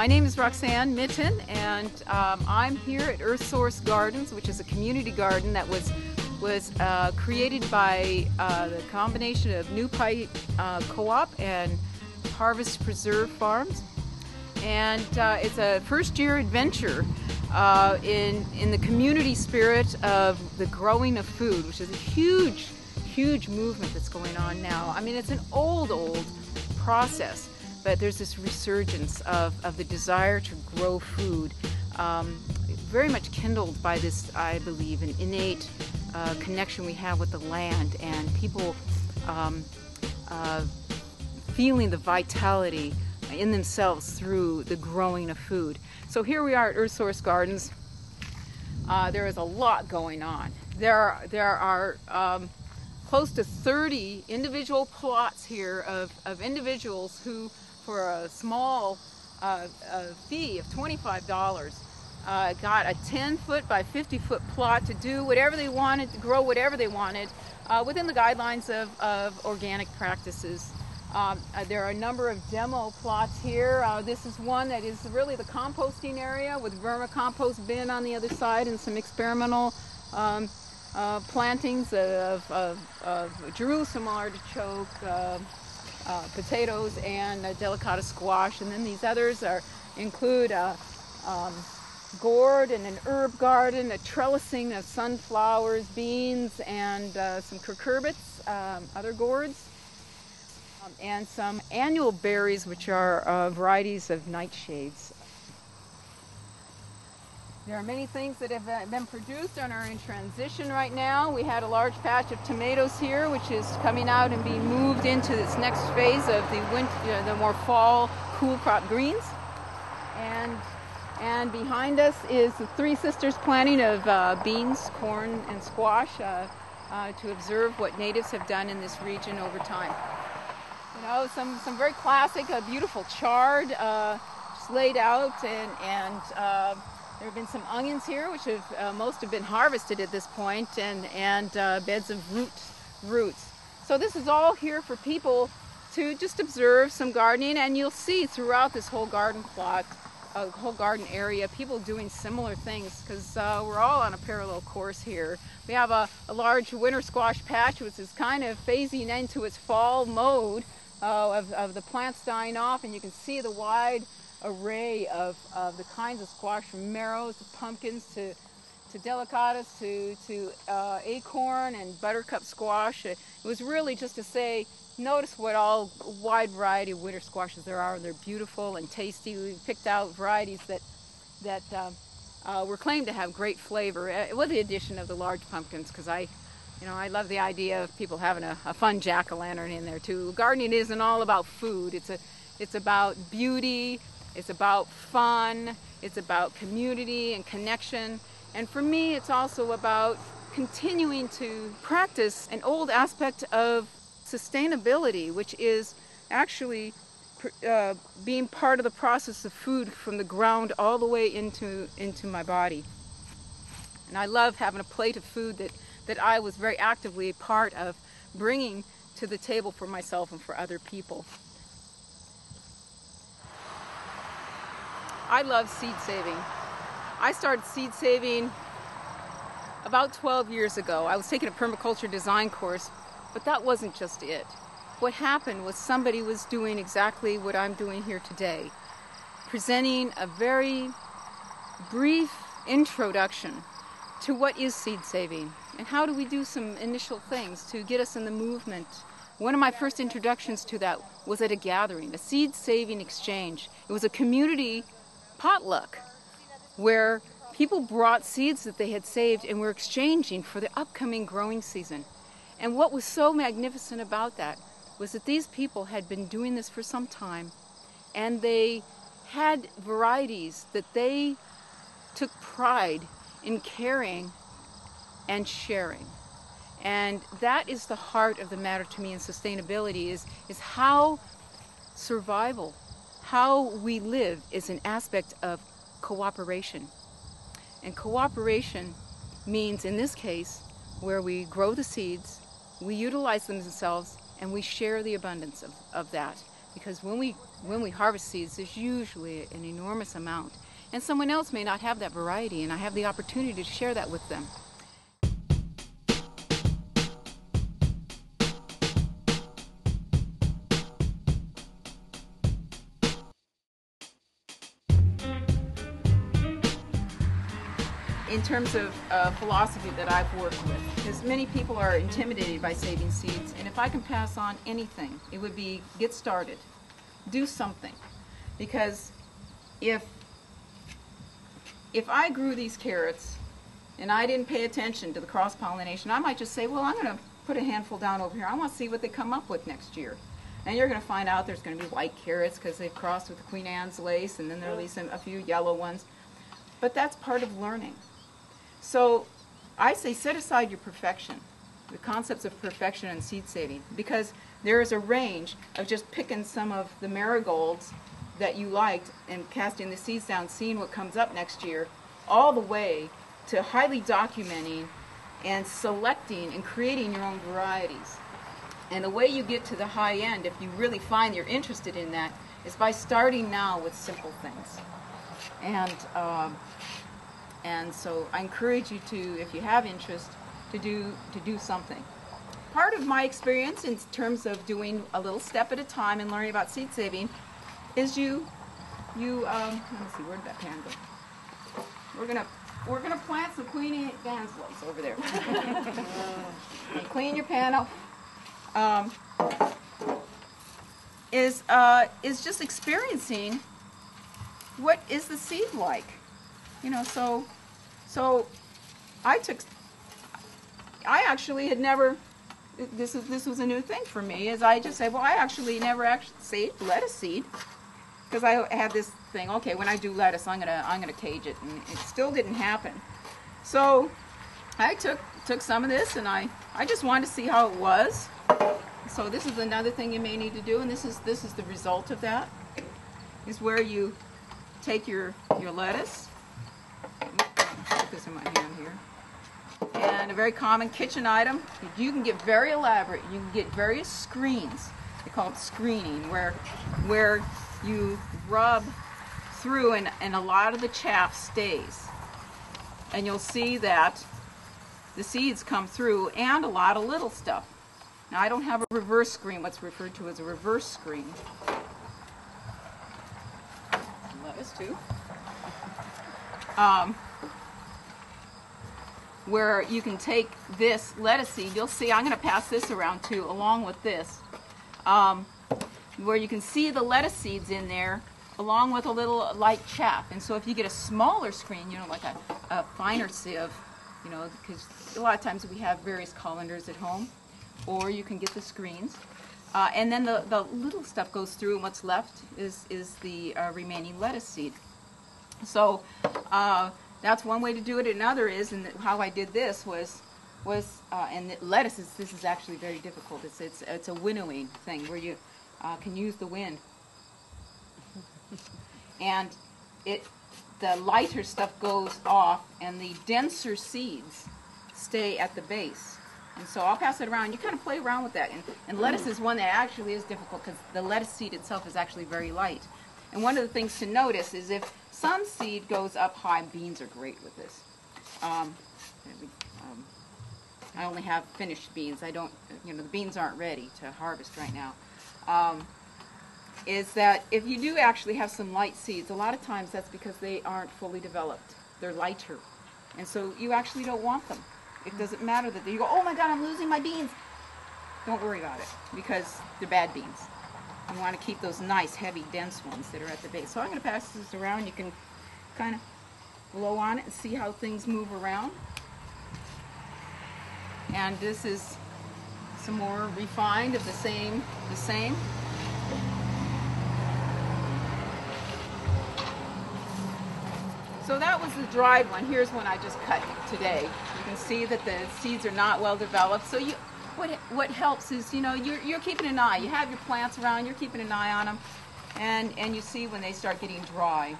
My name is Roxane Mitten, and I'm here at Earth Source Gardens, which is a community garden that was created by the combination of New Pike Co-op and Harvest Preserve Farms. And it's a first-year adventure in the community spirit of the growing of food, which is a huge movement that's going on now. I mean, it's an old process, but there's this resurgence of the desire to grow food, very much kindled by this, I believe, an innate connection we have with the land, and people feeling the vitality in themselves through the growing of food. So here we are at Earth Source Gardens. There is a lot going on. There are close to 30 individual plots here of individuals who, for a small fee of $25, got a 10-foot by 50-foot plot to do whatever they wanted, to grow whatever they wanted, within the guidelines of organic practices. There are a number of demo plots here. This is one that is really the composting area with vermicompost bin on the other side and some experimental plantings of Jerusalem artichoke, potatoes, and delicata squash. And then these others include gourd and an herb garden, a trellising of sunflowers, beans, and some cucurbits, other gourds, and some annual berries, which are varieties of nightshades. There are many things that have been produced and are in transition right now. We had a large patch of tomatoes here, which is coming out and being moved into this next phase of the winter, the more fall cool crop greens. And behind us is the Three Sisters planting of beans, corn, and squash to observe what natives have done in this region over time. You know, some very classic, beautiful chard just laid out, and there have been some onions here, which most have been harvested at this point, and beds of roots. So this is all here for people to just observe some gardening, and you'll see throughout this whole garden plot, whole garden area, people doing similar things, because we're all on a parallel course here. We have a large winter squash patch, which is kind of phasing into its fall mode of the plants dying off, and you can see the wide array of the kinds of squash, from marrows to pumpkins to delicatas to acorn and buttercup squash. It was really just to say, notice what all wide variety of winter squashes there are, and they're beautiful and tasty. We picked out varieties that were claimed to have great flavor, with the addition of the large pumpkins, because I love the idea of people having a fun jack-o'-lantern in there too. Gardening isn't all about food. It's about beauty. It's about fun. It's about community and connection. And for me, it's also about continuing to practice an old aspect of sustainability, which is actually being part of the process of food from the ground all the way into my body. And I love having a plate of food that I was very actively a part of bringing to the table for myself and for other people. I love seed saving. I started seed saving about 12 years ago. I was taking a permaculture design course, but that wasn't just it. What happened was somebody was doing exactly what I'm doing here today, presenting a very brief introduction to what is seed saving and how do we do some initial things to get us in the movement. One of my first introductions to that was at a gathering, a seed saving exchange. It was a community potluck where people brought seeds that they had saved and were exchanging for the upcoming growing season. And what was so magnificent about that was that these people had been doing this for some time, and they had varieties that they took pride in carrying and sharing. And that is the heart of the matter to me in sustainability, is how survival, how we live, is an aspect of cooperation. And cooperation means, in this case, where we grow the seeds, we utilize them themselves, and we share the abundance of that. because when we harvest seeds, there's usually an enormous amount, and someone else may not have that variety, and I have the opportunity to share that with them. In terms of philosophy that I've worked with, because many people are intimidated by saving seeds, and if I can pass on anything, it would be get started, do something. Because if I grew these carrots and I didn't pay attention to the cross-pollination, I might just say, well, I'm going to put a handful down over here. I want to see what they come up with next year. And you're going to find out there's going to be white carrots because they've crossed with the Queen Anne's lace, and then there'll be a few yellow ones. But that's part of learning. So I say set aside your perfection, the concepts of perfection and seed saving, because there is a range of just picking some of the marigolds that you liked and casting the seeds down, seeing what comes up next year, all the way to highly documenting and selecting and creating your own varieties. And the way you get to the high end, if you really find you're interested in that, is by starting now with simple things. And so I encourage you to, if you have interest, to do something. Part of my experience in terms of doing a little step at a time and learning about seed saving is let me see, where did that pan go? We're gonna plant some Queen Anne's lace over there. And clean your pan up. Is just experiencing what is the seed like. You know, so I actually had never, this was a new thing for me, is I just said, well, I actually never saved lettuce seed, because I had this thing, okay, when I do lettuce, I'm gonna cage it, and it still didn't happen. So I took some of this, and I just wanted to see how it was. So this is another thing you may need to do, and this is the result of that, is where you take your lettuce. Put this in my hand here. And a very common kitchen item. You can get very elaborate. You can get various screens. They call it screening, where you rub through and a lot of the chaff stays. And you'll see that the seeds come through and a lot of little stuff. Now I don't have a reverse screen, what's referred to as a reverse screen. Lettuce too. Where you can take this lettuce seed, you'll see, I'm going to pass this around too, along with this, where you can see the lettuce seeds in there, along with a little light chaff. And so if you get a smaller screen, you know, like a finer sieve, you know, because a lot of times we have various colanders at home, or you can get the screens. And then the little stuff goes through, and what's left is the remaining lettuce seed. So that's one way to do it. Another is, and how I did this was and lettuce this is actually very difficult. It's a winnowing thing where you can use the wind, and the lighter stuff goes off, and the denser seeds stay at the base. And so I'll pass it around. You kind of play around with that. And lettuce is one that actually is difficult because the lettuce seed itself is actually very light. And one of the things to notice is if some seed goes up high, beans are great with this. I only have finished beans. I don't, you know, the beans aren't ready to harvest right now. Is that if you do actually have some light seeds, a lot of times that's because they aren't fully developed. They're lighter. And so you actually don't want them. It doesn't matter that you go, oh my God, I'm losing my beans. Don't worry about it, because they're bad beans. You want to keep those nice, heavy, dense ones that are at the base. So I'm going to pass this around. You can kind of blow on it and see how things move around. And this is some more refined of the same. So that was the dried one. Here's one I just cut today. You can see that the seeds are not well developed. So what helps is, you know, you're keeping an eye. You have your plants around, you're keeping an eye on them, and you see when they start getting dry.